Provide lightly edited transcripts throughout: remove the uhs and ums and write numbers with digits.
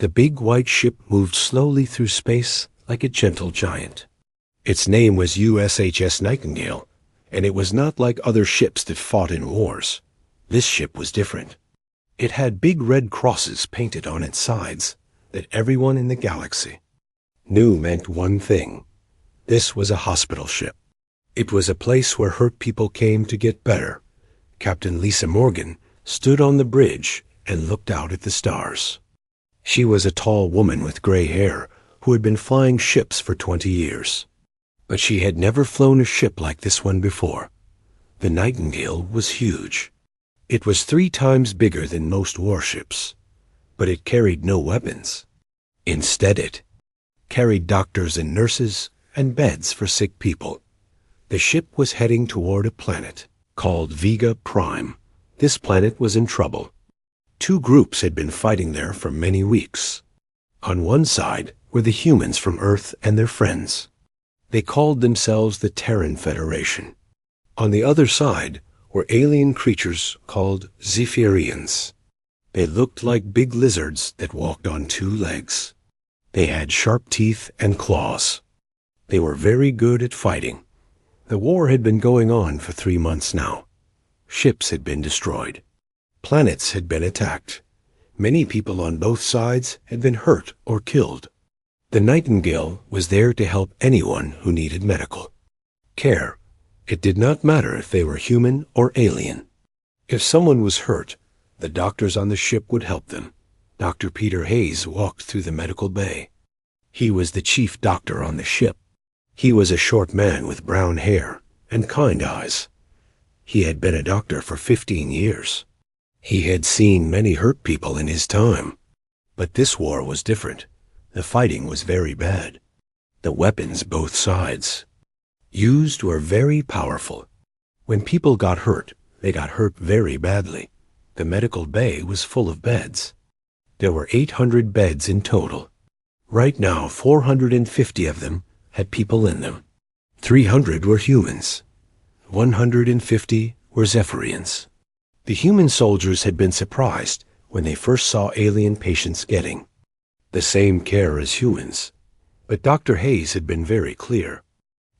The big white ship moved slowly through space like a gentle giant. Its name was USHS Nightingale, and it was not like other ships that fought in wars. This ship was different. It had big red crosses painted on its sides that everyone in the galaxy knew meant one thing. This was a hospital ship. It was a place where hurt people came to get better. Captain Lisa Morgan stood on the bridge and looked out at the stars. She was a tall woman with gray hair who had been flying ships for 20 years. But she had never flown a ship like this one before. The Nightingale was huge. It was 3 times bigger than most warships, but it carried no weapons. Instead, it carried doctors and nurses and beds for sick people. The ship was heading toward a planet called Vega Prime. This planet was in trouble. 2 groups had been fighting there for many weeks. On one side were the humans from Earth and their friends. They called themselves the Terran Federation. On the other side were alien creatures called Zephyrians. They looked like big lizards that walked on 2 legs. They had sharp teeth and claws. They were very good at fighting. The war had been going on for 3 months now. Ships had been destroyed. Planets had been attacked. Many people on both sides had been hurt or killed. The Nightingale was there to help anyone who needed medical care. It did not matter if they were human or alien. If someone was hurt, the doctors on the ship would help them. Dr. Peter Hayes walked through the medical bay. He was the chief doctor on the ship. He was a short man with brown hair and kind eyes. He had been a doctor for 15 years. He had seen many hurt people in his time. But this war was different. The fighting was very bad. The weapons both sides used were very powerful. When people got hurt, they got hurt very badly. The medical bay was full of beds. There were 800 beds in total. Right now, 450 of them had people in them. 300 were humans. 150 were Zephyrians. The human soldiers had been surprised when they first saw alien patients getting the same care as humans. But Dr. Hayes had been very clear.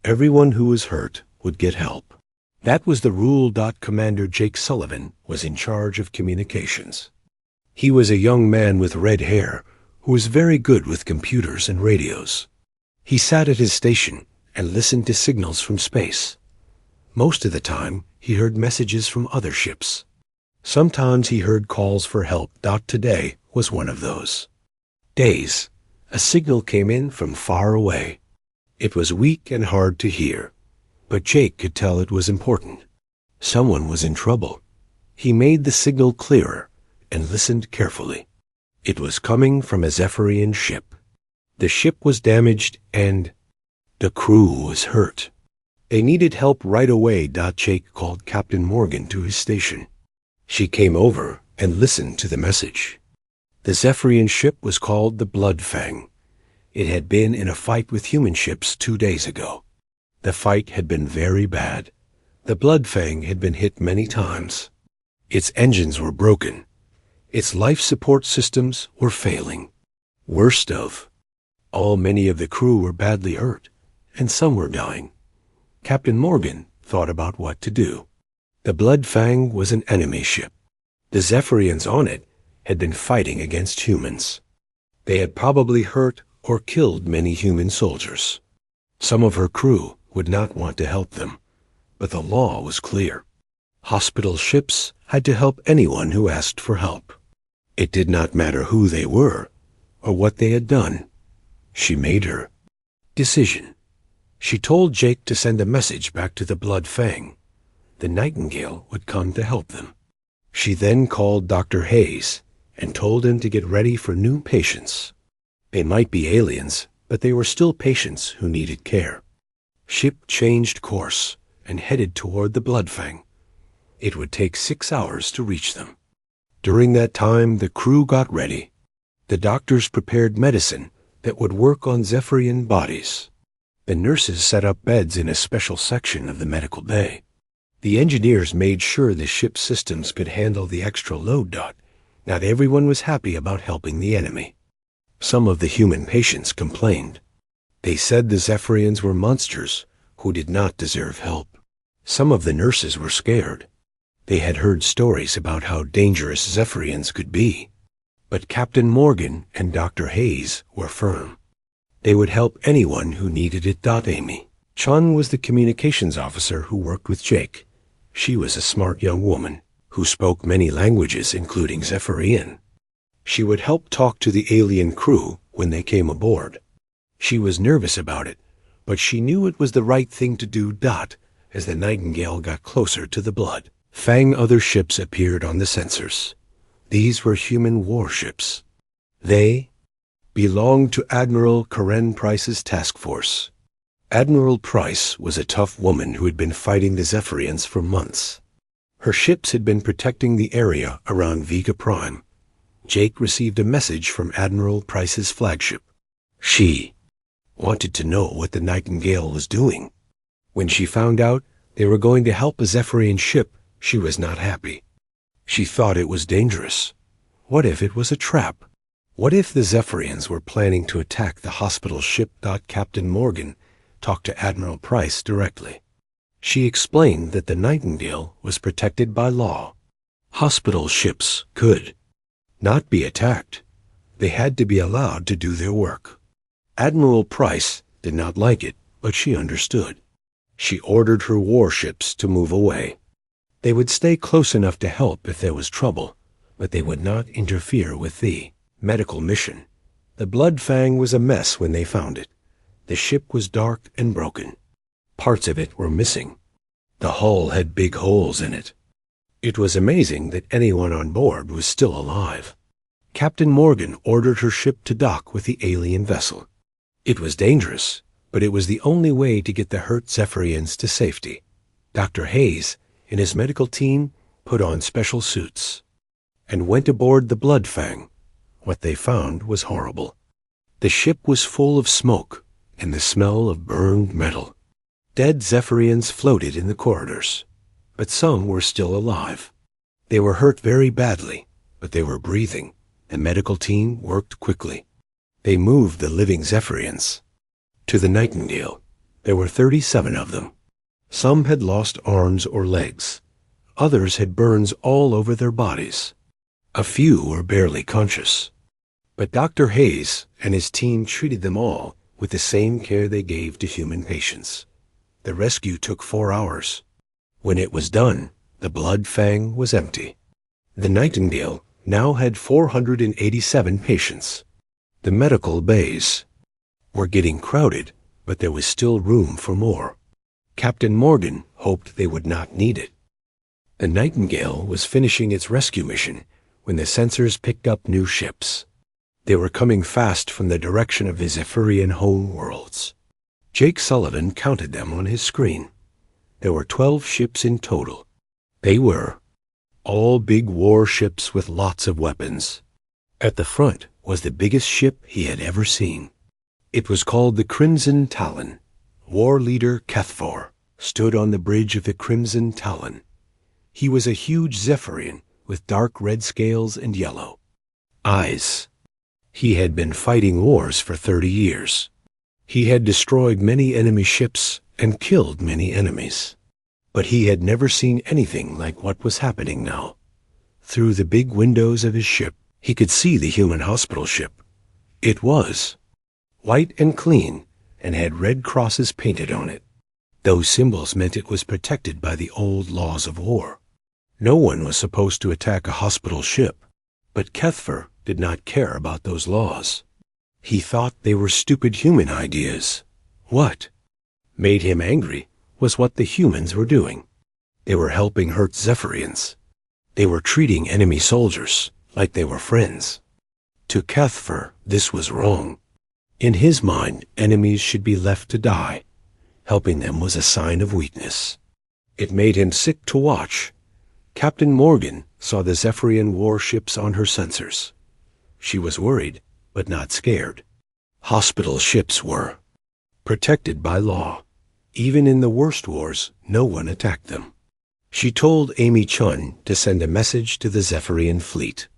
Everyone who was hurt would get help. That was the rule. Commander Jake Sullivan was in charge of communications. He was a young man with red hair who was very good with computers and radios. He sat at his station and listened to signals from space. Most of the time, he heard messages from other ships. Sometimes he heard calls for help. Today was one of those days. A signal came in from far away. It was weak and hard to hear, but Jake could tell it was important. Someone was in trouble. He made the signal clearer and listened carefully. It was coming from a Zephyrian ship. The ship was damaged and the crew was hurt. They needed help right away. Jake called Captain Morgan to his station. She came over and listened to the message. The Zephyrian ship was called the Bloodfang. It had been in a fight with human ships 2 days ago. The fight had been very bad. The Bloodfang had been hit many times. Its engines were broken. Its life support systems were failing. Worst of all, many of the crew were badly hurt, and some were dying. Captain Morgan thought about what to do. The Bloodfang was an enemy ship. The Zephyrians on it had been fighting against humans. They had probably hurt or killed many human soldiers. Some of her crew would not want to help them, but the law was clear. Hospital ships had to help anyone who asked for help. It did not matter who they were or what they had done. She made her decision. She told Jake to send a message back to the Bloodfang. The Nightingale would come to help them. She then called Dr. Hayes and told him to get ready for new patients. They might be aliens, but they were still patients who needed care. Ship changed course and headed toward the Bloodfang. It would take 6 hours to reach them. During that time, the crew got ready. The doctors prepared medicine that would work on Zephyrian bodies. The nurses set up beds in a special section of the medical bay. The engineers made sure the ship's systems could handle the extra load. Not everyone was happy about helping the enemy. Some of the human patients complained. They said the Zephyrians were monsters who did not deserve help. Some of the nurses were scared. They had heard stories about how dangerous Zephyrians could be. But Captain Morgan and Dr. Hayes were firm. They would help anyone who needed it. Amy Chun was the communications officer who worked with Jake. She was a smart young woman who spoke many languages, including Zephyrian. She would help talk to the alien crew when they came aboard. She was nervous about it, but she knew it was the right thing to do. As the Nightingale got closer to the blood fang, other ships appeared on the sensors. These were human warships. They belonged to Admiral Karen Price's task force. Admiral Price was a tough woman who had been fighting the Zephyrians for months. Her ships had been protecting the area around Vega Prime. Jake received a message from Admiral Price's flagship. She wanted to know what the Nightingale was doing. When she found out they were going to help a Zephyrian ship, she was not happy. She thought it was dangerous. What if it was a trap? What if the Zephyrians were planning to attack the hospital ship? Captain Morgan talked to Admiral Price directly. She explained that the Nightingale was protected by law. Hospital ships could not be attacked. They had to be allowed to do their work. Admiral Price did not like it, but she understood. She ordered her warships to move away. They would stay close enough to help if there was trouble, but they would not interfere with the medical mission. The Blood Fang was a mess when they found it. The ship was dark and broken. Parts of it were missing. The hull had big holes in it. It was amazing that anyone on board was still alive. Captain Morgan ordered her ship to dock with the alien vessel. It was dangerous, but it was the only way to get the hurt Zephyrians to safety. Dr. Hayes and his medical team put on special suits and went aboard the Blood Fang. What they found was horrible. The ship was full of smoke and the smell of burned metal. Dead Zephyrians floated in the corridors, but some were still alive. They were hurt very badly, but they were breathing. The medical team worked quickly. They moved the living Zephyrians to the Nightingale. There were 37 of them. Some had lost arms or legs. Others had burns all over their bodies. A few were barely conscious. But Dr. Hayes and his team treated them all with the same care they gave to human patients. The rescue took 4 hours. When it was done, the Blood Fang was empty. The Nightingale now had 487 patients. The medical bays were getting crowded, but there was still room for more. Captain Morgan hoped they would not need it. The Nightingale was finishing its rescue mission when the sensors picked up new ships. They were coming fast from the direction of the Zephyrian home worlds. Jake Sullivan counted them on his screen. There were 12 ships in total. They were all big warships with lots of weapons. At the front was the biggest ship he had ever seen. It was called the Crimson Talon. War leader Kethfor stood on the bridge of the Crimson Talon. He was a huge Zephyrian with dark red scales and yellow eyes. He had been fighting wars for 30 years. He had destroyed many enemy ships and killed many enemies. But he had never seen anything like what was happening now. Through the big windows of his ship, he could see the human hospital ship. It was white and clean and had red crosses painted on it. Those symbols meant it was protected by the old laws of war. No one was supposed to attack a hospital ship, but Kethfor did not care about those laws. He thought they were stupid human ideas. What made him angry was what the humans were doing. They were helping hurt Zephyrians. They were treating enemy soldiers like they were friends. To Kethfor, this was wrong. In his mind, enemies should be left to die. Helping them was a sign of weakness. It made him sick to watch. Captain Morgan saw the Zephyrian warships on her sensors. She was worried, but not scared. Hospital ships were protected by law. Even in the worst wars, no one attacked them. She told Amy Chun to send a message to the Zephyrian fleet.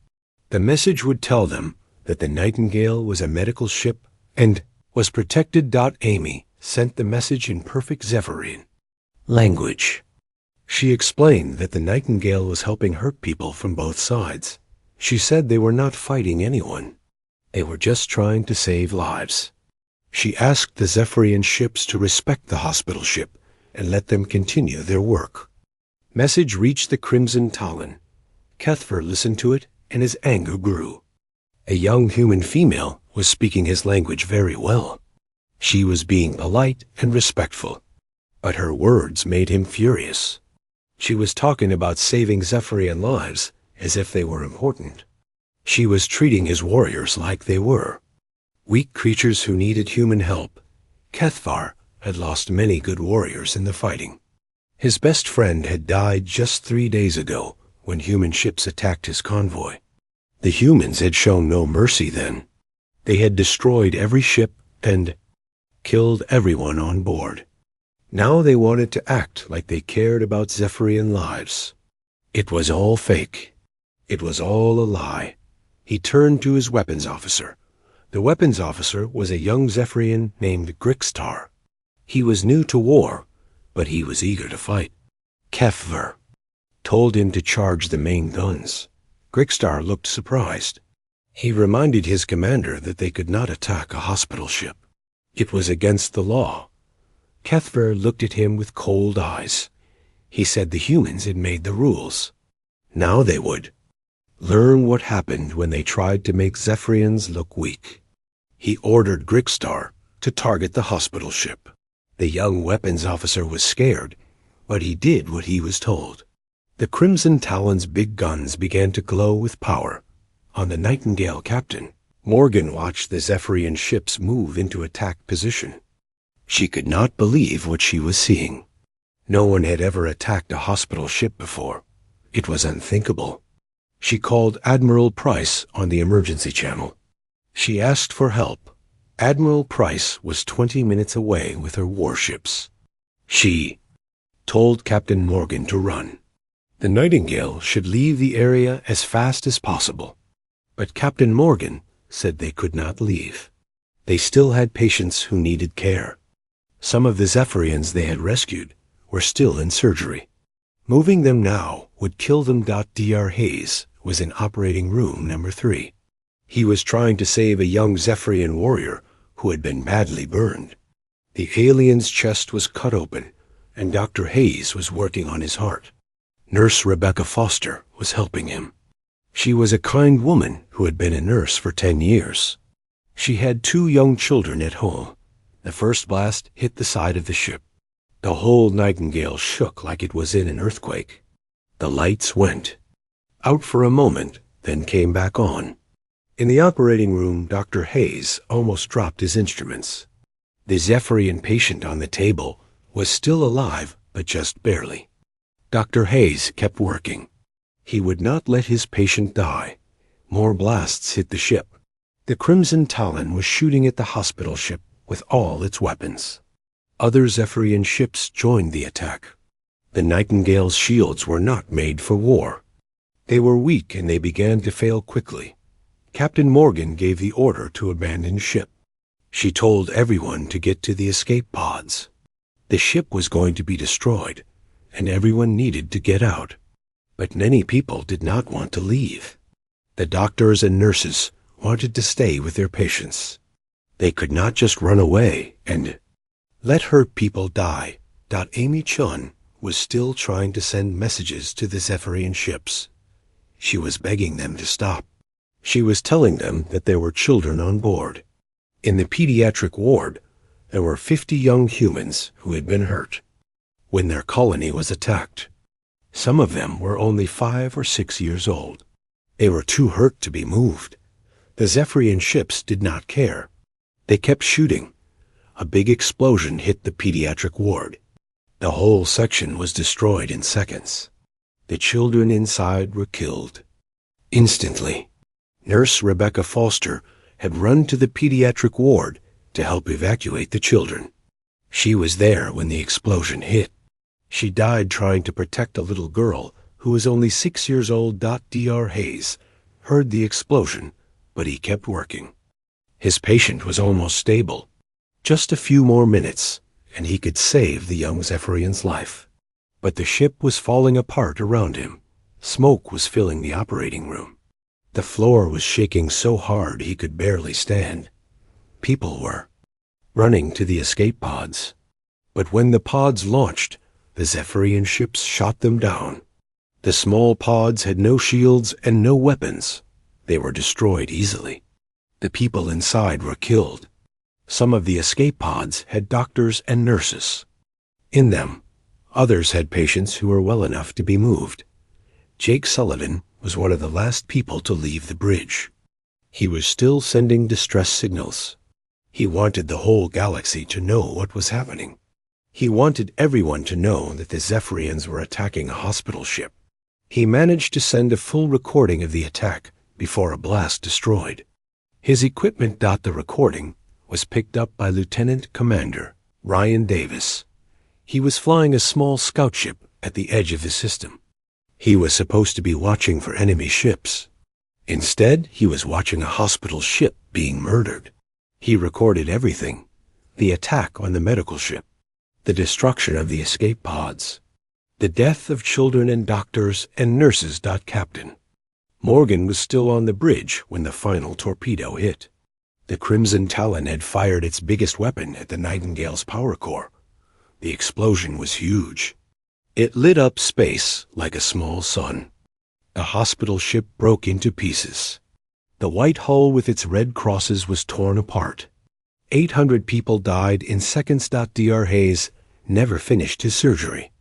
The message would tell them that the Nightingale was a medical ship and was protected. Amy sent the message in perfect Zephyrian language. She explained that the Nightingale was helping hurt people from both sides. She said they were not fighting anyone. They were just trying to save lives. She asked the Zephyrian ships to respect the hospital ship and let them continue their work. Message reached the Crimson Talon. Kethver listened to it, and his anger grew. A young human female was speaking his language very well. She was being polite and respectful, but her words made him furious. She was talking about saving Zephyrian lives as if they were important. She was treating his warriors like they were weak creatures who needed human help. Kethvar had lost many good warriors in the fighting. His best friend had died just 3 days ago when human ships attacked his convoy. The humans had shown no mercy then. They had destroyed every ship and killed everyone on board. Now they wanted to act like they cared about Zephyrian lives. It was all fake. It was all a lie. He turned to his weapons officer. The weapons officer was a young Zephyrian named Grixtar. He was new to war, but he was eager to fight. Kethver told him to charge the main guns. Grixtar looked surprised. He reminded his commander that they could not attack a hospital ship. It was against the law. Kethver looked at him with cold eyes. He said the humans had made the rules. Now they would learn what happened when they tried to make Zephyrians look weak. He ordered Grixtar to target the hospital ship. The young weapons officer was scared, but he did what he was told. The Crimson Talon's big guns began to glow with power. On the Nightingale captain, Morgan watched the Zephyrian ships move into attack position. She could not believe what she was seeing. No one had ever attacked a hospital ship before. It was unthinkable. She called Admiral Price on the emergency channel. She asked for help. Admiral Price was 20 minutes away with her warships. She told Captain Morgan to run. The Nightingale should leave the area as fast as possible. But Captain Morgan said they could not leave. They still had patients who needed care. Some of the Zephyrians they had rescued were still in surgery. Moving them now would kill them. Dr. Hayes was in operating room number 3. He was trying to save a young Zephyrian warrior who had been badly burned. The alien's chest was cut open, and Dr. Hayes was working on his heart. Nurse Rebecca Foster was helping him. She was a kind woman who had been a nurse for 10 years. She had 2 young children at home. The first blast hit the side of the ship. The whole Nightingale shook like it was in an earthquake. The lights went out for a moment, then came back on. In the operating room, Dr. Hayes almost dropped his instruments. The Zephyrian patient on the table was still alive, but just barely. Dr. Hayes kept working. He would not let his patient die. More blasts hit the ship. The Crimson Talon was shooting at the hospital ship with all its weapons. Other Zephyrian ships joined the attack. The Nightingale's shields were not made for war. They were weak and they began to fail quickly. Captain Morgan gave the order to abandon ship. She told everyone to get to the escape pods. The ship was going to be destroyed, and everyone needed to get out. But many people did not want to leave. The doctors and nurses wanted to stay with their patients. They could not just run away and let hurt people die. Amy Chun was still trying to send messages to the Zephyrian ships. She was begging them to stop. She was telling them that there were children on board. In the pediatric ward, there were 50 young humans who had been hurt when their colony was attacked. Some of them were only 5 or 6 years old. They were too hurt to be moved. The Zephyrian ships did not care. They kept shooting. A big explosion hit the pediatric ward. The whole section was destroyed in seconds. The children inside were killed. Instantly, Nurse Rebecca Foster had run to the pediatric ward to help evacuate the children. She was there when the explosion hit. She died trying to protect a little girl who was only 6 years old. Dr. Hayes heard the explosion but he kept working. His patient was almost stable. Just a few more minutes, and he could save the young Zephyrian's life. But the ship was falling apart around him. Smoke was filling the operating room. The floor was shaking so hard he could barely stand. People were running to the escape pods. But when the pods launched, the Zephyrian ships shot them down. The small pods had no shields and no weapons. They were destroyed easily. The people inside were killed. Some of the escape pods had doctors and nurses. In them, others had patients who were well enough to be moved. Jake Sullivan was one of the last people to leave the bridge. He was still sending distress signals. He wanted the whole galaxy to know what was happening. He wanted everyone to know that the Zephyrians were attacking a hospital ship. He managed to send a full recording of the attack before a blast destroyed. His equipment. The recording was picked up by Lieutenant Commander Ryan Davis. He was flying a small scout ship at the edge of the system. He was supposed to be watching for enemy ships. Instead, he was watching a hospital ship being murdered. He recorded everything: the attack on the medical ship, the destruction of the escape pods, the death of children and doctors and nurses. Captain Morgan was still on the bridge when the final torpedo hit. The Crimson Talon had fired its biggest weapon at the Nightingale's power core. The explosion was huge. It lit up space like a small sun. The hospital ship broke into pieces. The white hull with its red crosses was torn apart. 800 people died in seconds. Dr. Hayes never finished his surgery.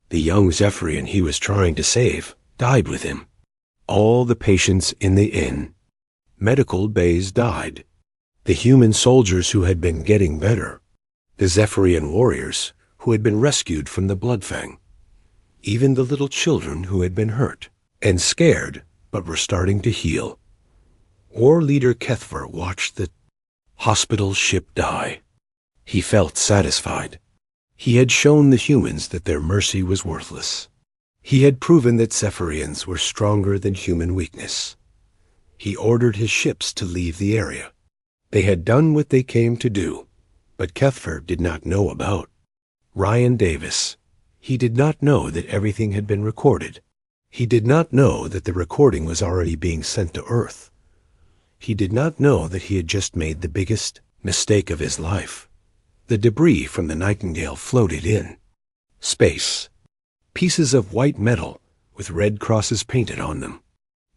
The young Zephyrian he was trying to save died with him. All the patients in the inn, medical bays died. The human soldiers who had been getting better. The Zephyrian warriors who had been rescued from the Bloodfang. Even the little children who had been hurt and scared but were starting to heal. War Leader Kethver watched the hospital ship die. He felt satisfied. He had shown the humans that their mercy was worthless. He had proven that Zephyrians were stronger than human weakness. He ordered his ships to leave the area. They had done what they came to do, but Kethver did not know about Ryan Davis. He did not know that everything had been recorded. He did not know that the recording was already being sent to Earth. He did not know that he had just made the biggest mistake of his life. The debris from the Nightingale floated in space. Pieces of white metal with red crosses painted on them.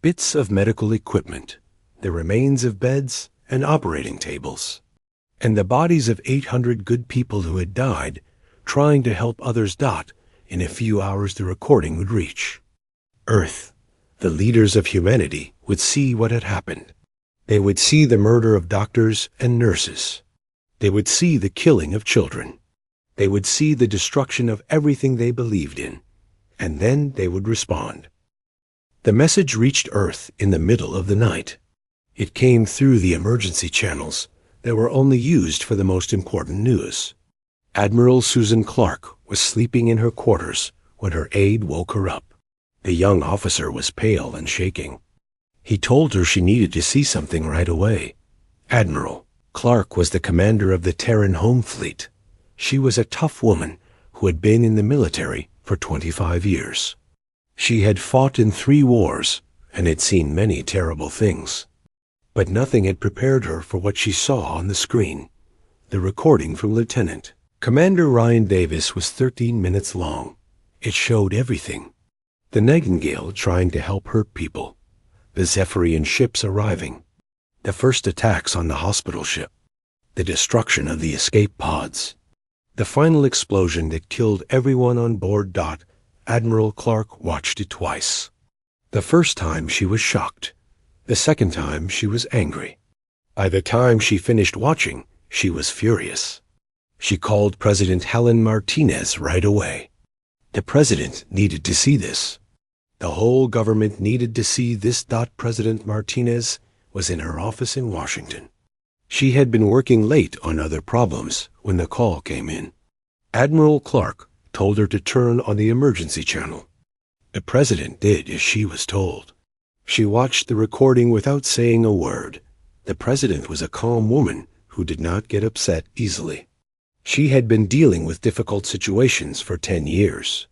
Bits of medical equipment, the remains of beds and operating tables, and the bodies of 800 good people who had died trying to help others. In a few hours the recording would reach Earth. The leaders of humanity would see what had happened. They would see the murder of doctors and nurses. They would see the killing of children. They would see the destruction of everything they believed in. And then they would respond. The message reached Earth in the middle of the night. It came through the emergency channels that were only used for the most important news. Admiral Susan Clark was sleeping in her quarters when her aide woke her up. The young officer was pale and shaking. He told her she needed to see something right away. Admiral Clark was the commander of the Terran Home Fleet. She was a tough woman who had been in the military for 25 years. She had fought in 3 wars and had seen many terrible things. But nothing had prepared her for what she saw on the screen. The recording from Lieutenant Commander Ryan Davis was 13 minutes long. It showed everything. The Nightingale trying to help hurt people. The Zephyrian ships arriving. The first attacks on the hospital ship. The destruction of the escape pods. The final explosion that killed everyone on board. Admiral Clark watched it twice. The first time she was shocked. The second time she was angry. By the time she finished watching, she was furious. She called President Helen Martinez right away. The president needed to see this. The whole government needed to see this. President Martinez was in her office in Washington. She had been working late on other problems when the call came in. Admiral Clark told her to turn on the emergency channel. The president did as she was told. She watched the recording without saying a word The president was a calm woman who did not get upset easily. She had been dealing with difficult situations for 10 years.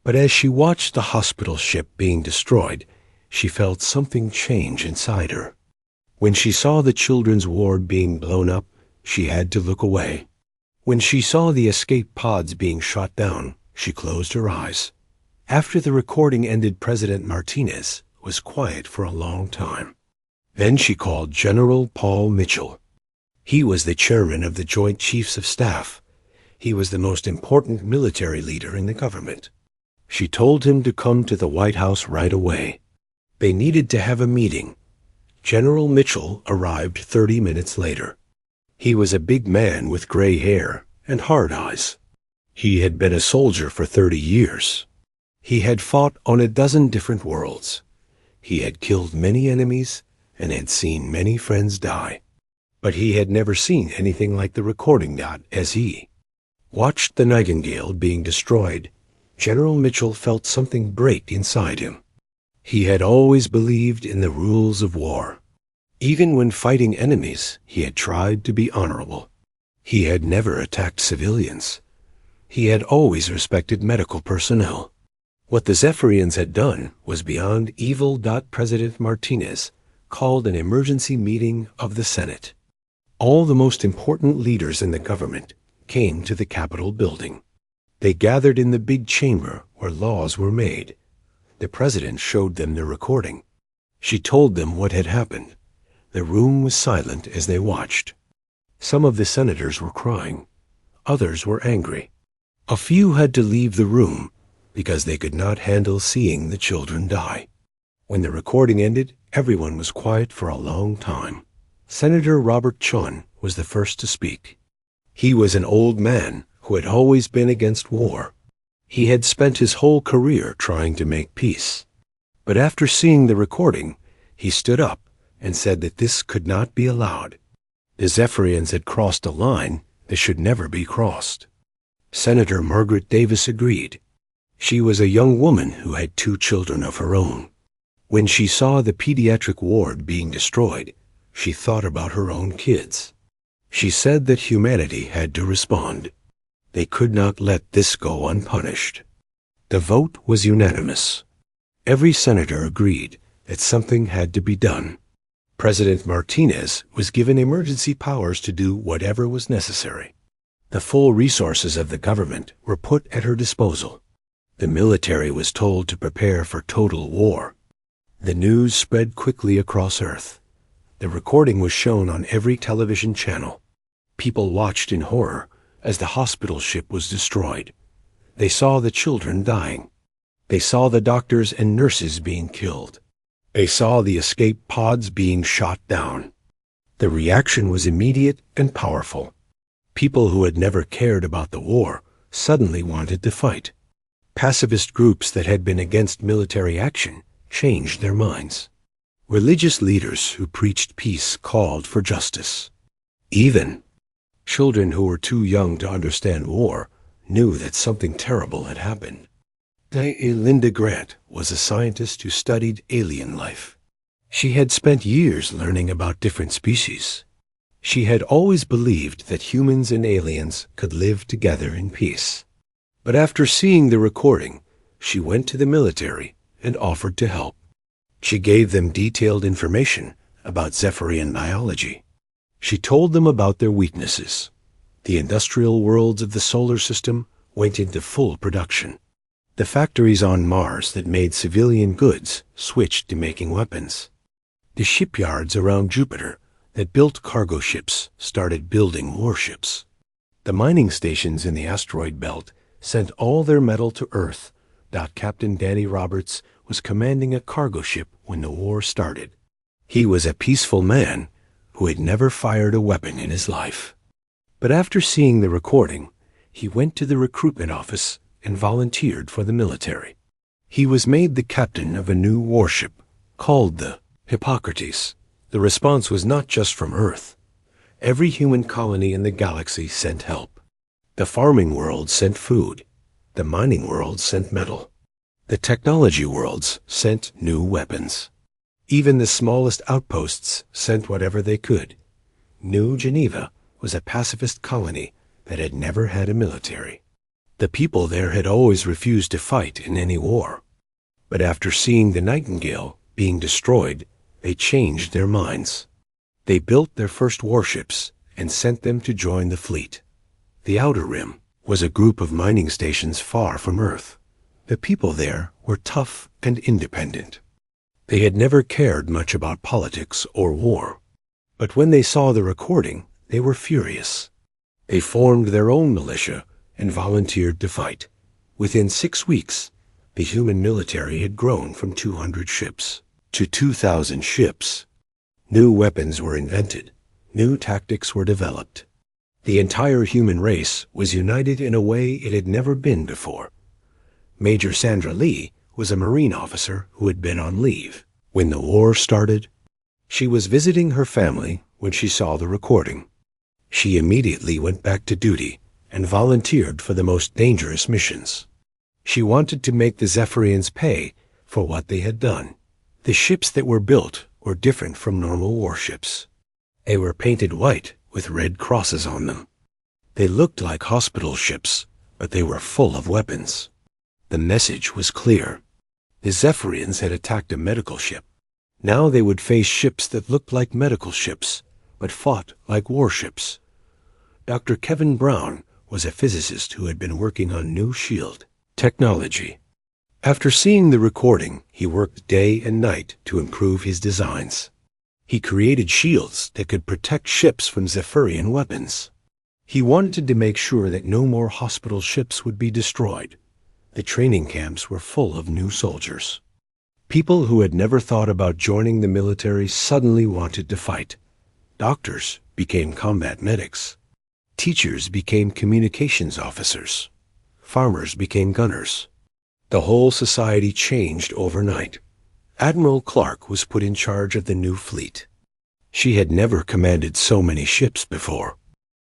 But as she watched the hospital ship being destroyed, she felt something change inside her. When she saw the children's ward being blown up, she had to look away. When she saw the escape pods being shot down, she closed her eyes. After the recording ended, President Martinez was quiet for a long time. Then she called General Paul Mitchell. He was the chairman of the Joint Chiefs of Staff. He was the most important military leader in the government. She told him to come to the White House right away. They needed to have a meeting. General Mitchell arrived 30 minutes later. He was a big man with gray hair and hard eyes. He had been a soldier for 30 years. He had fought on a dozen different worlds. He had killed many enemies and had seen many friends die. But he had never seen anything like the recording dot as he watched the Nightingale being destroyed. General Mitchell felt something break inside him. He had always believed in the rules of war. Even when fighting enemies, he had tried to be honorable. He had never attacked civilians. He had always respected medical personnel. What the Zephyrians had done was beyond evil. President Martinez called an emergency meeting of the Senate. All the most important leaders in the government came to the Capitol building. They gathered in the big chamber where laws were made. The president showed them the recording. She told them what had happened. The room was silent as they watched. Some of the senators were crying. Others were angry. A few had to leave the room because they could not handle seeing the children die. When the recording ended, everyone was quiet for a long time. Senator Robert Chun was the first to speak. He was an old man who had always been against war. He had spent his whole career trying to make peace. But after seeing the recording, he stood up and said that this could not be allowed. The Zephyrians had crossed a line that should never be crossed. Senator Margaret Davis agreed. She was a young woman who had 2 children of her own. When she saw the pediatric ward being destroyed, she thought about her own kids. She said that humanity had to respond. They could not let this go unpunished. The vote was unanimous. Every senator agreed that something had to be done. President Martinez was given emergency powers to do whatever was necessary. The full resources of the government were put at her disposal. The military was told to prepare for total war. The news spread quickly across Earth. The recording was shown on every television channel. People watched in horror as the hospital ship was destroyed. They saw the children dying. They saw the doctors and nurses being killed. They saw the escape pods being shot down. The reaction was immediate and powerful. People who had never cared about the war suddenly wanted to fight. Pacifist groups that had been against military action changed their minds. Religious leaders who preached peace called for justice. Even children who were too young to understand war knew that something terrible had happened. Linda Grant was a scientist who studied alien life. She had spent years learning about different species. She had always believed that humans and aliens could live together in peace. But after seeing the recording, she went to the military and offered to help. She gave them detailed information about Zephyrian biology. She told them about their weaknesses. The industrial worlds of the solar system went into full production. The factories on Mars that made civilian goods switched to making weapons. The shipyards around Jupiter that built cargo ships started building warships. The mining stations in the asteroid belt sent all their metal to Earth. Captain Danny Roberts was commanding a cargo ship when the war started. He was a peaceful man who had never fired a weapon in his life. But after seeing the recording, he went to the recruitment office and volunteered for the military. He was made the captain of a new warship called the Hippocrates. The response was not just from Earth. Every human colony in the galaxy sent help. The farming world sent food. The mining world sent metal. The technology worlds sent new weapons. Even the smallest outposts sent whatever they could. New Geneva was a pacifist colony that had never had a military. The people there had always refused to fight in any war. But after seeing the Nightingale being destroyed, they changed their minds. They built their first warships and sent them to join the fleet. The Outer Rim was a group of mining stations far from Earth. The people there were tough and independent. They had never cared much about politics or war. But when they saw the recording, they were furious. They formed their own militia and volunteered to fight. Within 6 weeks, the human military had grown from 200 ships to 2,000 ships. New weapons were invented. New tactics were developed. The entire human race was united in a way it had never been before. Major Sandra Lee was a Marine officer who had been on leave when the war started. She was visiting her family when she saw the recording. She immediately went back to duty and volunteered for the most dangerous missions. She wanted to make the Zephyrians pay for what they had done. The ships that were built were different from normal warships. They were painted white with red crosses on them. They looked like hospital ships, but they were full of weapons. The message was clear. The Zephyrians had attacked a medical ship. Now they would face ships that looked like medical ships, but fought like warships. Dr. Kevin Brown was a physicist who had been working on new shield technology. After seeing the recording, he worked day and night to improve his designs. He created shields that could protect ships from Zephyrian weapons. He wanted to make sure that no more hospital ships would be destroyed. The training camps were full of new soldiers. People who had never thought about joining the military suddenly wanted to fight. Doctors became combat medics. Teachers became communications officers. Farmers became gunners. The whole society changed overnight. Admiral Clark was put in charge of the new fleet. She had never commanded so many ships before,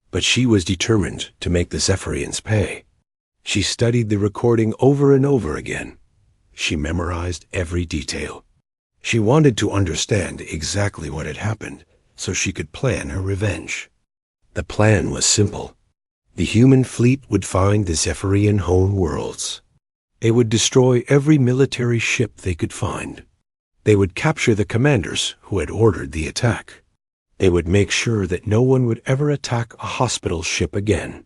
but she was determined to make the Zephyrians pay. She studied the recording over and over again. She memorized every detail. She wanted to understand exactly what had happened so she could plan her revenge. The plan was simple. The human fleet would find the Zephyrian home worlds. They would destroy every military ship they could find. They would capture the commanders who had ordered the attack. They would make sure that no one would ever attack a hospital ship again.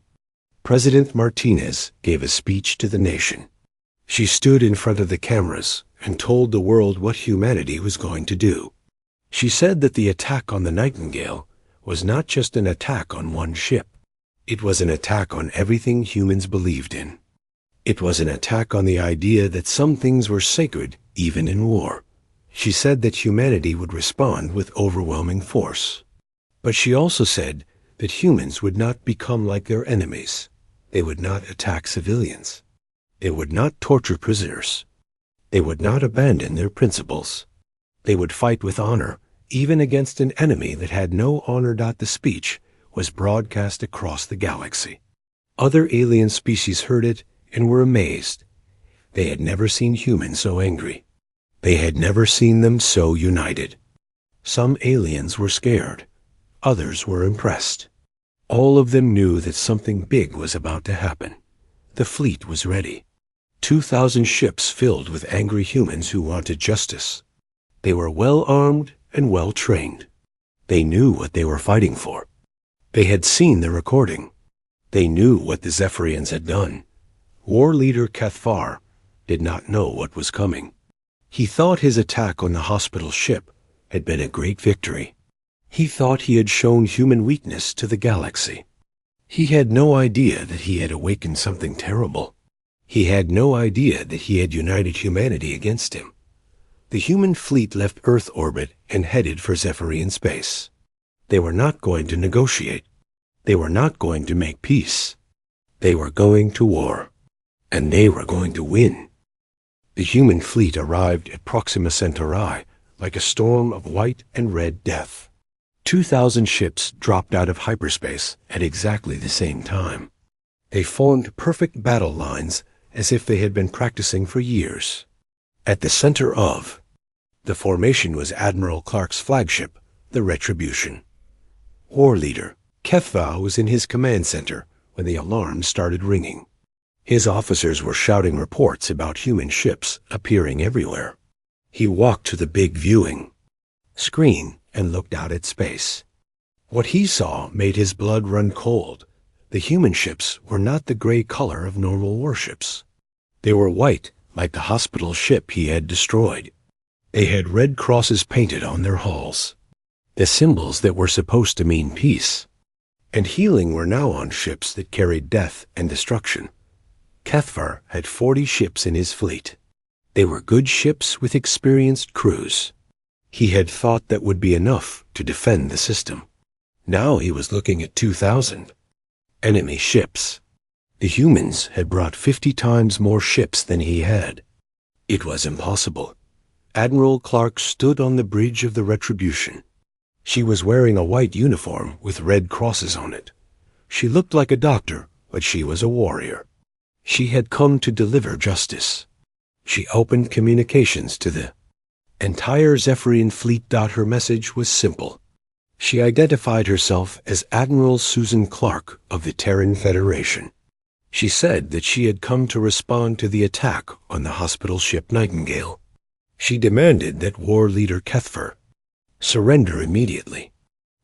President Martinez gave a speech to the nation. She stood in front of the cameras and told the world what humanity was going to do. She said that the attack on the Nightingale was not just an attack on one ship. It was an attack on everything humans believed in. It was an attack on the idea that some things were sacred even in war. She said that humanity would respond with overwhelming force. But she also said that humans would not become like their enemies. They would not attack civilians. They would not torture prisoners. They would not abandon their principles. They would fight with honor, even against an enemy that had no honor. The speech was broadcast across the galaxy. Other alien species heard it and were amazed. They had never seen humans so angry. They had never seen them so united. Some aliens were scared. Others were impressed. All of them knew that something big was about to happen. The fleet was ready. 2,000 ships filled with angry humans who wanted justice. They were well armed and well trained. They knew what they were fighting for. They had seen the recording. They knew what the Zephyrians had done. War leader Cathfar did not know what was coming. He thought his attack on the hospital ship had been a great victory. He thought he had shown human weakness to the galaxy. He had no idea that he had awakened something terrible. He had no idea that he had united humanity against him. The human fleet left Earth orbit and headed for Zephyrian space. They were not going to negotiate. They were not going to make peace. They were going to war. And they were going to win. The human fleet arrived at Proxima Centauri like a storm of white and red death. 2,000 ships dropped out of hyperspace at exactly the same time. They formed perfect battle lines as if they had been practicing for years. At the center of The formation was Admiral Clark's flagship, the Retribution. War leader HFY was in his command center when the alarm started ringing. His officers were shouting reports about human ships appearing everywhere. He walked to the big viewing screen and looked out at space. What he saw made his blood run cold. The human ships were not the gray color of normal warships. They were white, like the hospital ship he had destroyed. They had red crosses painted on their hulls, the symbols that were supposed to mean peace. And healing were now on ships that carried death and destruction. HFY had 40 ships in his fleet. They were good ships with experienced crews. He had thought that would be enough to defend the system. Now he was looking at 2,000 enemy ships. The humans had brought 50 times more ships than he had. It was impossible. Admiral Clark stood on the bridge of the Retribution. She was wearing a white uniform with red crosses on it. She looked like a doctor, but she was a warrior. She had come to deliver justice. She opened communications to the entire Zephyrian fleet. Her message was simple. She identified herself as Admiral Susan Clark of the Terran Federation. She said that she had come to respond to the attack on the hospital ship Nightingale. She demanded that war leader HFY surrender immediately.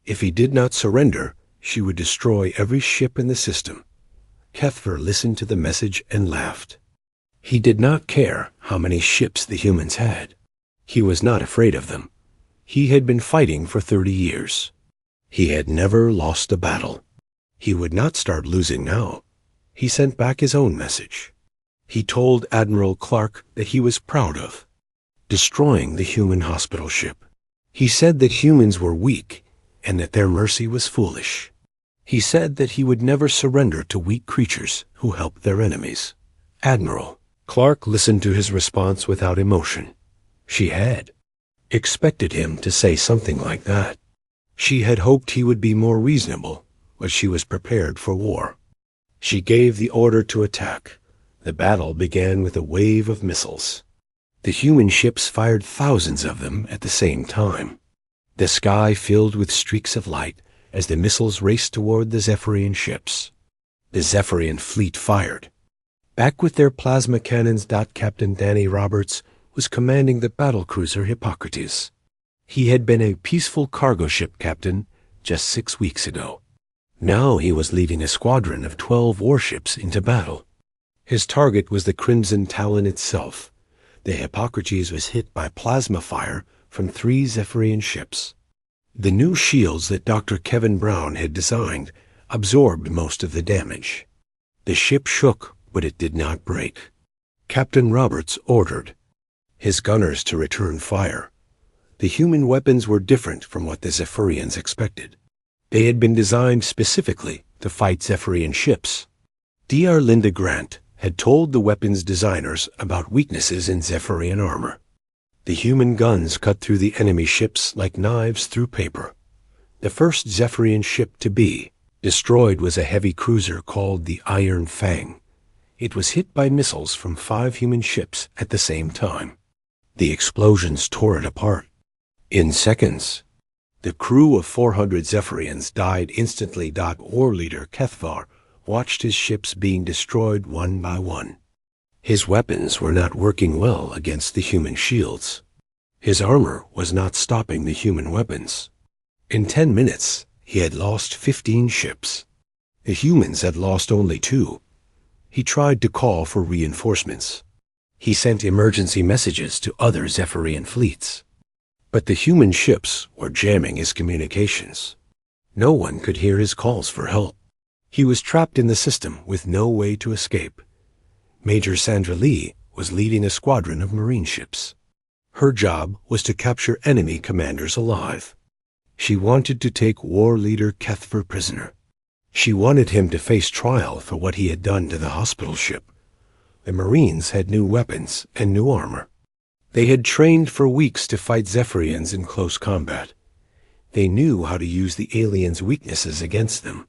If he did not surrender, she would destroy every ship in the system. HFY listened to the message and laughed. He did not care how many ships the humans had. He was not afraid of them. He had been fighting for 30 years. He had never lost a battle. He would not start losing now. He sent back his own message. He told Admiral Clark that he was proud of destroying the human hospital ship. He said that humans were weak and that their mercy was foolish. He said that he would never surrender to weak creatures who helped their enemies. Admiral Clark listened to his response without emotion. She had expected him to say something like that. She had hoped he would be more reasonable, but she was prepared for war. She gave the order to attack. The battle began with a wave of missiles. The human ships fired thousands of them at the same time. The sky filled with streaks of light as the missiles raced toward the Zephyrian ships. The Zephyrian fleet fired. Back with their plasma cannons. Captain Danny Roberts was commanding the battlecruiser Hippocrates. He had been a peaceful cargo ship captain just 6 weeks ago. Now he was leading a squadron of 12 warships into battle. His target was the Crimson Talon itself. The Hippocrates was hit by plasma fire from 3 Zephyrian ships. The new shields that Dr. Kevin Brown had designed absorbed most of the damage. The ship shook, but it did not break. Captain Roberts ordered his gunners to return fire. The human weapons were different from what the Zephyrians expected. They had been designed specifically to fight Zephyrian ships. Dr. Linda Grant had told the weapons designers about weaknesses in Zephyrian armor. The human guns cut through the enemy ships like knives through paper. The first Zephyrian ship to be destroyed was a heavy cruiser called the Iron Fang. It was hit by missiles from 5 human ships at the same time. The explosions tore it apart. In seconds, the crew of 400 Zephyrians died instantly. War leader HFY watched his ships being destroyed one by one. His weapons were not working well against the human shields. His armor was not stopping the human weapons. In 10 minutes, he had lost 15 ships. The humans had lost only 2. He tried to call for reinforcements. He sent emergency messages to other Zephyrian fleets. But the human ships were jamming his communications. No one could hear his calls for help. He was trapped in the system with no way to escape. Major Sandra Lee was leading a squadron of marine ships. Her job was to capture enemy commanders alive. She wanted to take war leader HFY prisoner. She wanted him to face trial for what he had done to the hospital ship. The Marines had new weapons and new armor. They had trained for weeks to fight Zephyrians in close combat. They knew how to use the aliens' weaknesses against them.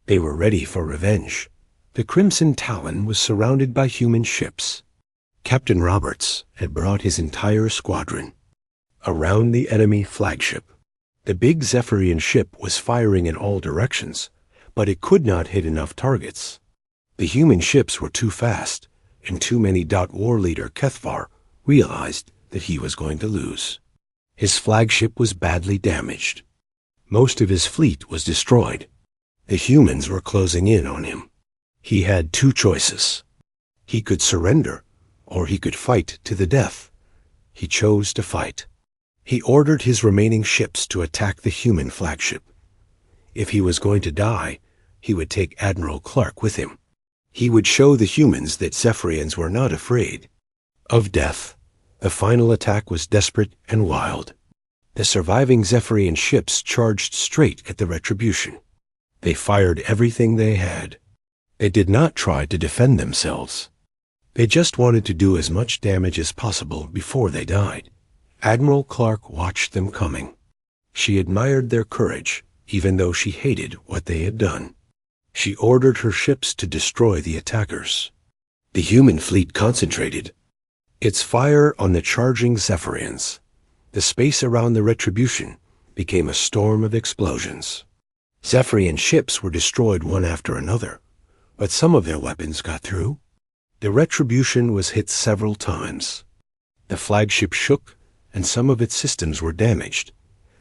They were ready for revenge. The Crimson Talon was surrounded by human ships. Captain Roberts had brought his entire squadron. around the enemy flagship. The big Zephyrian ship was firing in all directions, but it could not hit enough targets. The human ships were too fast, and too many. War leader Kethvar realized that he was going to lose. His flagship was badly damaged. Most of his fleet was destroyed. The humans were closing in on him. He had two choices. He could surrender, or he could fight to the death. He chose to fight. He ordered his remaining ships to attack the human flagship. If he was going to die, he would take Admiral Clark with him. He would show the humans that Zephyrians were not afraid of death. The final attack was desperate and wild. The surviving Zephyrian ships charged straight at the Retribution. They fired everything they had. They did not try to defend themselves. They just wanted to do as much damage as possible before they died. Admiral Clark watched them coming. She admired their courage, even though she hated what they had done. She ordered her ships to destroy the attackers. The human fleet concentrated its fire on the charging Zephyrians. The space around the Retribution became a storm of explosions. Zephyrian ships were destroyed one after another, but some of their weapons got through. The Retribution was hit several times. The flagship shook, and some of its systems were damaged,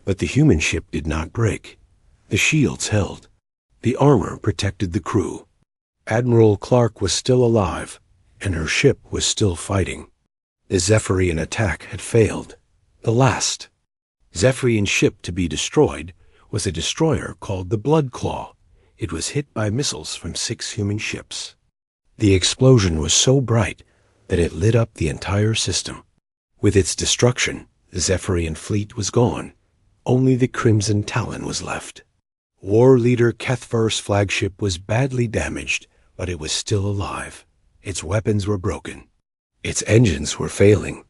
but the human ship did not break. The shields held. The armor protected the crew. Admiral Clark was still alive, and her ship was still fighting. The Zephyrian attack had failed. The last Zephyrian ship to be destroyed was a destroyer called the Blood Claw. It was hit by missiles from 6 human ships. The explosion was so bright that it lit up the entire system. With its destruction, the Zephyrian fleet was gone. Only the Crimson Talon was left. War leader Kethvar's flagship was badly damaged, but it was still alive. Its weapons were broken. Its engines were failing,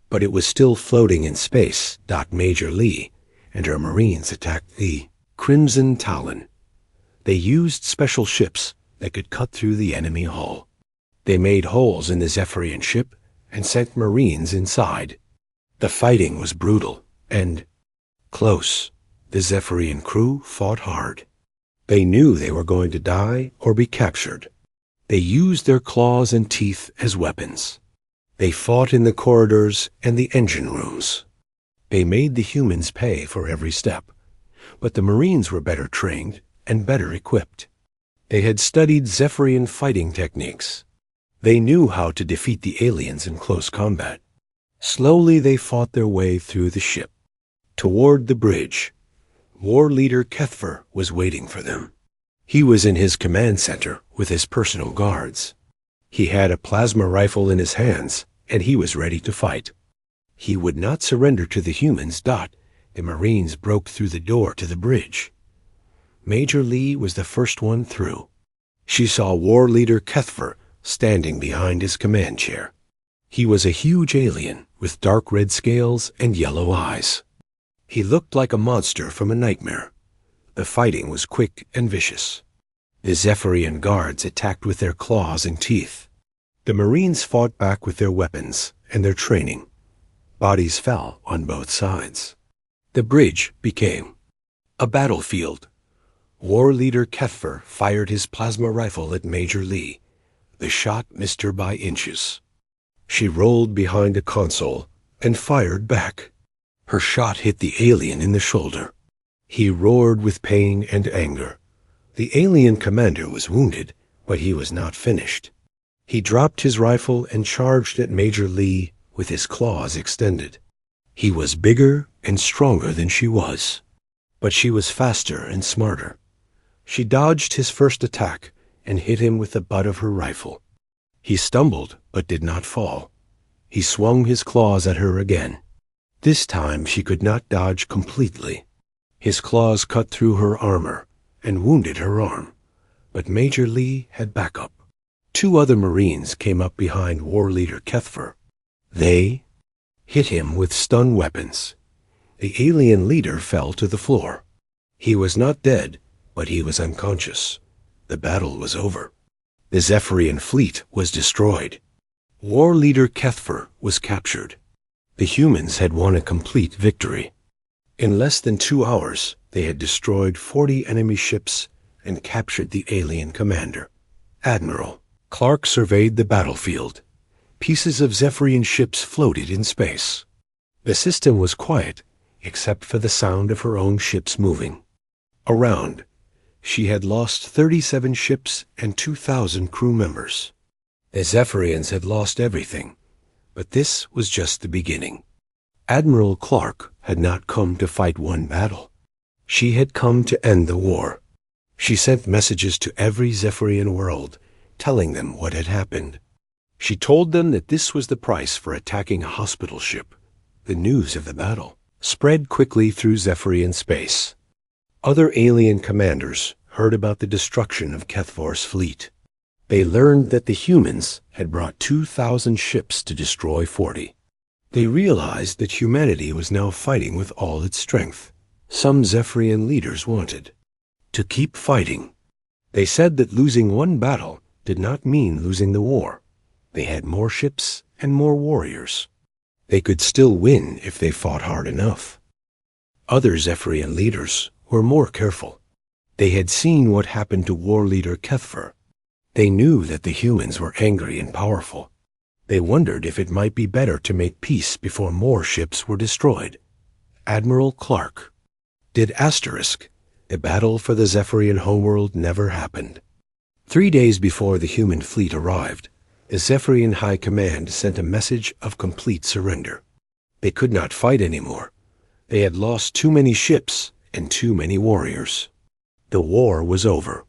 but it was still floating in space. Major Lee and her Marines attacked the Crimson Talon. They used special ships that could cut through the enemy hull. They made holes in the Zephyrian ship and sent Marines inside. The fighting was brutal and close. The Zephyrian crew fought hard. They knew they were going to die or be captured. They used their claws and teeth as weapons. They fought in the corridors and the engine rooms. They made the humans pay for every step, but the Marines were better trained and better equipped. They had studied Zephyrian fighting techniques. They knew how to defeat the aliens in close combat. Slowly they fought their way through the ship. Toward the bridge, War leader Kethvar was waiting for them. He was in his command center with his personal guards. He had a plasma rifle in his hands, and he was ready to fight. He would not surrender to the humans. The Marines broke through the door to the bridge. Major Lee was the first one through. She saw War leader Kethvar standing behind his command chair. He was a huge alien with dark red scales and yellow eyes. He looked like a monster from a nightmare. The fighting was quick and vicious. The Zephyrian guards attacked with their claws and teeth. The Marines fought back with their weapons and their training. Bodies fell on both sides. The bridge became a battlefield. War leader Kethvar fired his plasma rifle at Major Lee. The shot missed her by inches. She rolled behind a console and fired back. Her shot hit the alien in the shoulder. He roared with pain and anger. The alien commander was wounded, but he was not finished. He dropped his rifle and charged at Major Lee with his claws extended. He was bigger and stronger than she was, but she was faster and smarter. She dodged his first attack and hit him with the butt of her rifle. He stumbled but did not fall. He swung his claws at her again. This time she could not dodge completely. His claws cut through her armor and wounded her arm, but Major Lee had backup. 2 other Marines came up behind War leader Kethvar. They hit him with stun weapons. The alien leader fell to the floor. He was not dead, but he was unconscious. The battle was over. The Zephyrian fleet was destroyed. War leader Kethvar was captured. The humans had won a complete victory. In less than 2 hours, they had destroyed 40 enemy ships and captured the alien commander. Admiral Clark surveyed the battlefield. Pieces of Zephyrian ships floated in space. The system was quiet, except for the sound of her own ships moving. Around, she had lost 37 ships and 2,000 crew members. The Zephyrians had lost everything, but this was just the beginning. Admiral Clark had not come to fight one battle. She had come to end the war. She sent messages to every Zephyrian world, telling them what had happened. She told them that this was the price for attacking a hospital ship. The news of the battle spread quickly through Zephyrian space. Other alien commanders heard about the destruction of Kethvar's fleet. They learned that the humans had brought 2,000 ships to destroy 40. They realized that humanity was now fighting with all its strength. Some Zephyrian leaders wanted to keep fighting. They said that losing one battle did not mean losing the war. They had more ships and more warriors. They could still win if they fought hard enough. Other Zephyrian leaders were more careful. They had seen what happened to war leader Kethvar. They knew that the humans were angry and powerful. They wondered if it might be better to make peace before more ships were destroyed. Admiral Clark did asterisk. The battle for the Zephyrian homeworld never happened. 3 days before the human fleet arrived, the Zephyrian High Command sent a message of complete surrender. They could not fight anymore. They had lost too many ships and too many warriors. The war was over.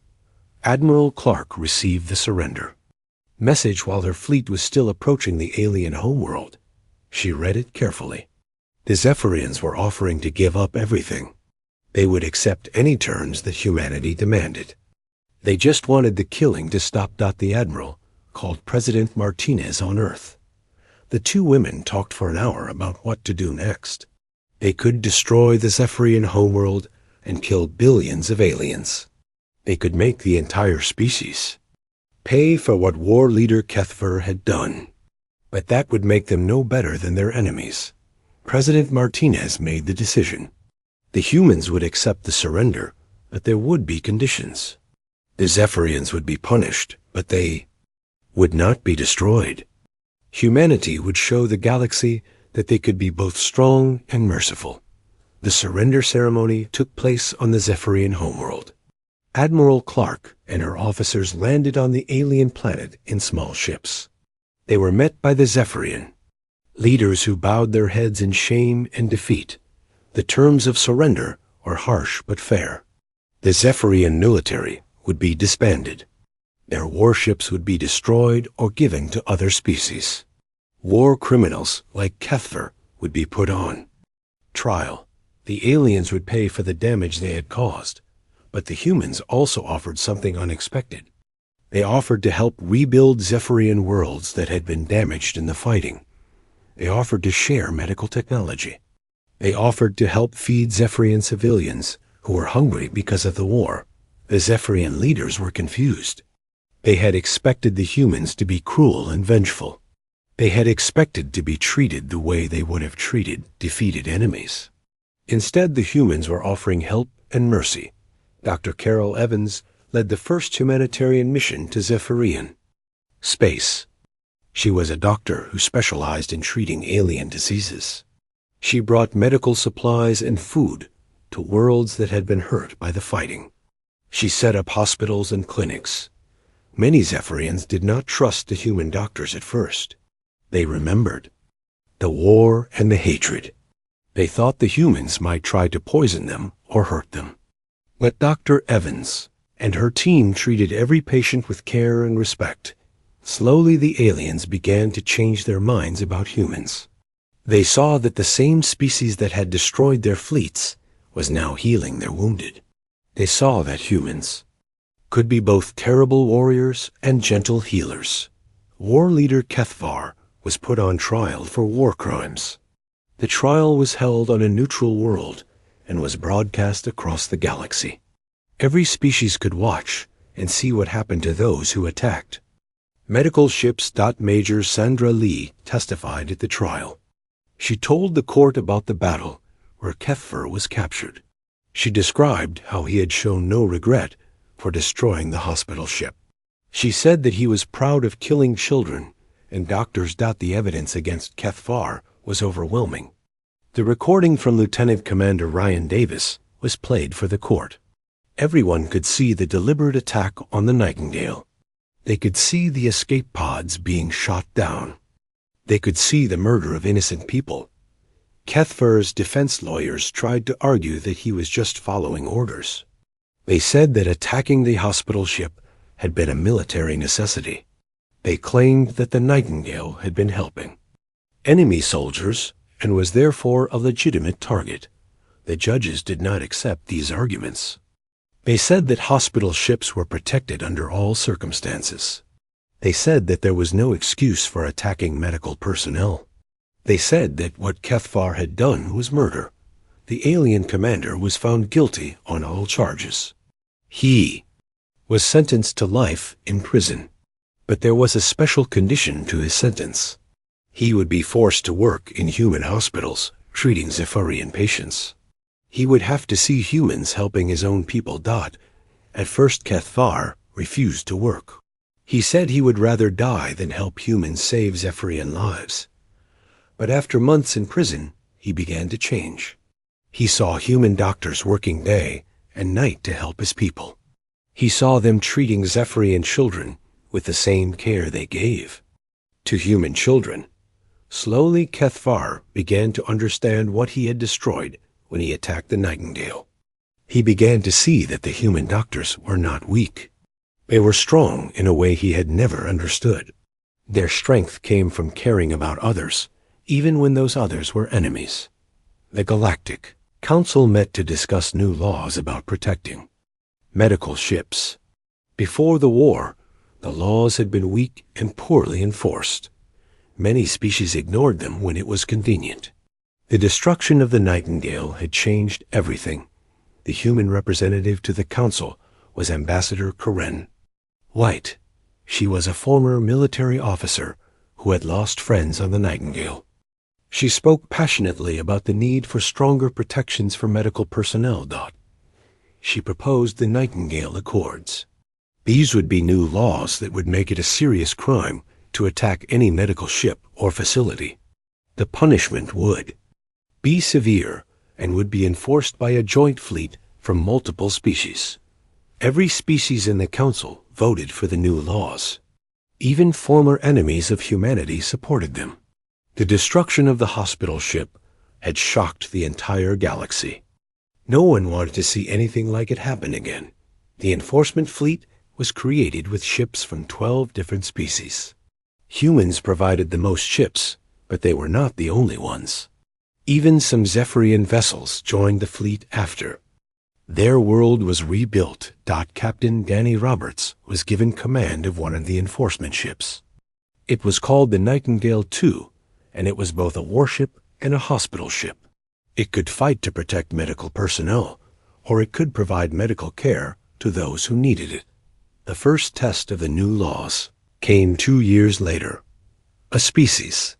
Admiral Clark received the surrender message while her fleet was still approaching the alien homeworld. She read it carefully. The Zephyrians were offering to give up everything. They would accept any terms that humanity demanded. They just wanted the killing to stop. The Admiral called President Martinez on Earth. The two women talked for an hour about what to do next. They could destroy the Zephyrian homeworld and kill billions of aliens. They could make the entire species pay for what war leader Kethvar had done. But that would make them no better than their enemies. President Martinez made the decision. The humans would accept the surrender, but there would be conditions. The Zephyrians would be punished, but they would not be destroyed. Humanity would show the galaxy that they could be both strong and merciful. The surrender ceremony took place on the Zephyrian homeworld. Admiral Clark and her officers landed on the alien planet in small ships. They were met by the Zephyrian leaders who bowed their heads in shame and defeat. The terms of surrender were harsh but fair. The Zephyrian military would be disbanded. Their warships would be destroyed or given to other species. War criminals like Kethvar would be put on trial. The aliens would pay for the damage they had caused. But the humans also offered something unexpected. They offered to help rebuild Zephyrian worlds that had been damaged in the fighting. They offered to share medical technology. They offered to help feed Zephyrian civilians who were hungry because of the war. The Zephyrian leaders were confused. They had expected the humans to be cruel and vengeful. They had expected to be treated the way they would have treated defeated enemies. Instead, the humans were offering help and mercy. Dr. Carol Evans led the first humanitarian mission to Zephyrian space. She was a doctor who specialized in treating alien diseases. She brought medical supplies and food to worlds that had been hurt by the fighting. She set up hospitals and clinics. Many Zephyrians did not trust the human doctors at first. They remembered the war and the hatred. They thought the humans might try to poison them or hurt them. But Dr. Evans and her team treated every patient with care and respect. Slowly the aliens began to change their minds about humans. They saw that the same species that had destroyed their fleets was now healing their wounded. They saw that humans could be both terrible warriors and gentle healers. War leader Kethvar was put on trial for war crimes. The trial was held on a neutral world and was broadcast across the galaxy. Every species could watch and see what happened to those who attacked. Medical ships. Major Sandra Lee testified at the trial. She told the court about the battle where Keffer was captured. She described how he had shown no regret for destroying the hospital ship. She said that he was proud of killing children, and doctors doubt the evidence against Keffer was overwhelming. The recording from Lieutenant Commander Ryan Davis was played for the court. Everyone could see the deliberate attack on the Nightingale. They could see the escape pods being shot down. They could see the murder of innocent people. Keffer's defense lawyers tried to argue that he was just following orders. They said that attacking the hospital ship had been a military necessity. They claimed that the Nightingale had been helping enemy soldiers and was therefore a legitimate target. The judges did not accept these arguments. They said that hospital ships were protected under all circumstances. They said that there was no excuse for attacking medical personnel. They said that what Keffer had done was murder. The alien commander was found guilty on all charges. He was sentenced to life in prison, but there was a special condition to his sentence. He would be forced to work in human hospitals, treating Zephyrian patients. He would have to see humans helping his own people. At first, Keffer refused to work. He said he would rather die than help humans save Zephyrian lives. But after months in prison, he began to change. He saw human doctors working day and night to help his people. He saw them treating Zephyrian children with the same care they gave to human children. Slowly, Keffer began to understand what he had destroyed when he attacked the Nightingale. He began to see that the human doctors were not weak. They were strong in a way he had never understood. Their strength came from caring about others, even when those others were enemies. The Galactic Council met to discuss new laws about protecting medical ships. Before the war, the laws had been weak and poorly enforced. Many species ignored them when it was convenient. The destruction of the Nightingale had changed everything. The human representative to the council was Ambassador Karen. White. She was a former military officer who had lost friends on the Nightingale. She spoke passionately about the need for stronger protections for medical personnel. She proposed the Nightingale Accords. These would be new laws that would make it a serious crime to attack any medical ship or facility. The punishment would be severe and would be enforced by a joint fleet from multiple species. Every species in the council voted for the new laws. Even former enemies of humanity supported them. The destruction of the hospital ship had shocked the entire galaxy. No one wanted to see anything like it happen again. The enforcement fleet was created with ships from 12 different species. Humans provided the most ships, but they were not the only ones. Even some Zephyrian vessels joined the fleet after. Their world was rebuilt. Captain Danny Roberts was given command of one of the enforcement ships. It was called the Nightingale II, and it was both a warship and a hospital ship. It could fight to protect medical personnel, or it could provide medical care to those who needed it. The first test of the new laws came 2 years later. A species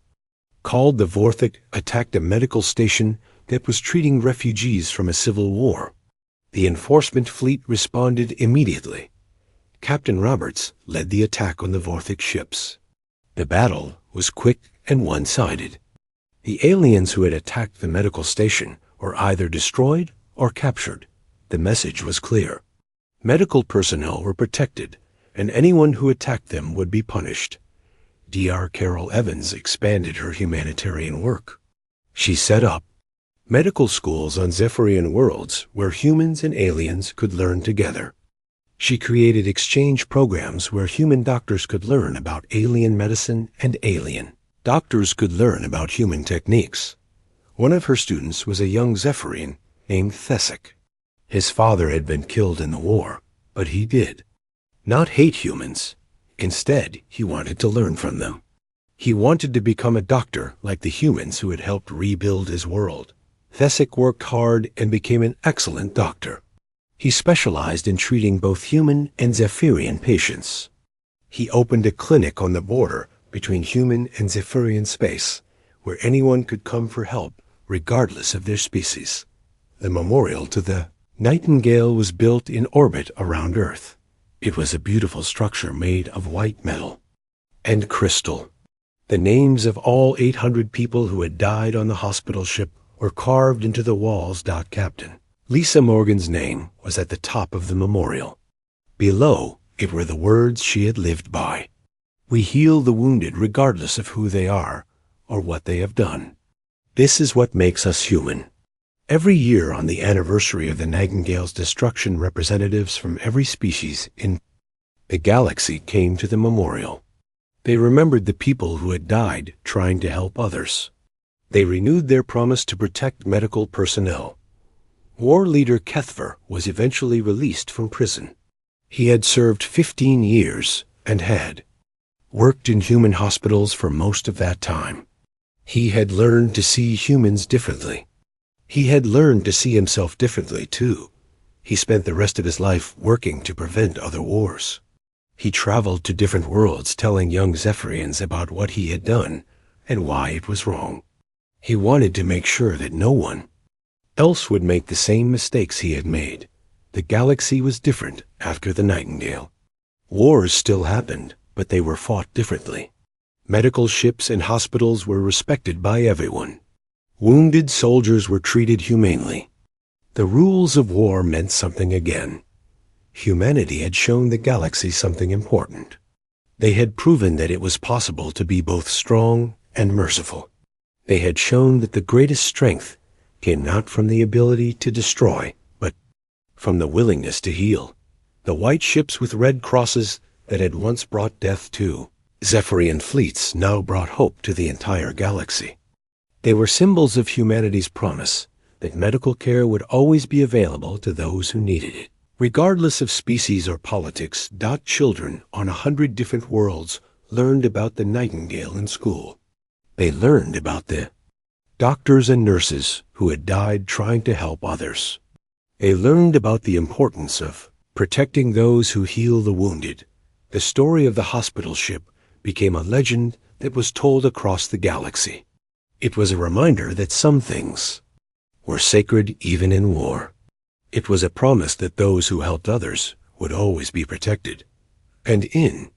called the Vorthik attacked a medical station that was treating refugees from a civil war. The enforcement fleet responded immediately. Captain Roberts led the attack on the Vorthik ships. The battle was quick and one-sided. The aliens who had attacked the medical station were either destroyed or captured. The message was clear. Medical personnel were protected, and anyone who attacked them would be punished. Dr. Carol Evans expanded her humanitarian work. She set up medical schools on Zephyrian worlds where humans and aliens could learn together. She created exchange programs where human doctors could learn about alien medicine and alien doctors could learn about human techniques. One of her students was a young Zephyrian named Thesic. His father had been killed in the war, but he did not hate humans. Instead, he wanted to learn from them. He wanted to become a doctor like the humans who had helped rebuild his world. Thesic worked hard and became an excellent doctor. He specialized in treating both human and Zephyrian patients. He opened a clinic on the border between human and Zephyrian space, where anyone could come for help, regardless of their species. The memorial to the Nightingale was built in orbit around Earth. It was a beautiful structure made of white metal and crystal. The names of all 800 people who had died on the hospital ship were carved into the walls. Captain Lisa Morgan's name was at the top of the memorial. Below, it were the words she had lived by. We heal the wounded regardless of who they are or what they have done. This is what makes us human. Every year on the anniversary of the Nightingale's destruction, representatives from every species in the galaxy came to the memorial. They remembered the people who had died trying to help others. They renewed their promise to protect medical personnel. War leader Kethver was eventually released from prison. He had served 15 years and had worked in human hospitals for most of that time. He had learned to see humans differently. He had learned to see himself differently, too. He spent the rest of his life working to prevent other wars. He traveled to different worlds telling young Zephyrians about what he had done and why it was wrong. He wanted to make sure that no one else would make the same mistakes he had made. The galaxy was different after the Nightingale. Wars still happened, but they were fought differently. Medical ships and hospitals were respected by everyone. Wounded soldiers were treated humanely. The rules of war meant something again. Humanity had shown the galaxy something important. They had proven that it was possible to be both strong and merciful. They had shown that the greatest strength came not from the ability to destroy, but from the willingness to heal. The white ships with red crosses that had once brought death to Zephyrian fleets now brought hope to the entire galaxy. They were symbols of humanity's promise that medical care would always be available to those who needed it, regardless of species or politics. Children on 100 different worlds learned about the Nightingale in school. They learned about the doctors and nurses who had died trying to help others. They learned about the importance of protecting those who heal the wounded. The story of the hospital ship became a legend that was told across the galaxy. It was a reminder that some things were sacred even in war. It was a promise that those who helped others would always be protected. And in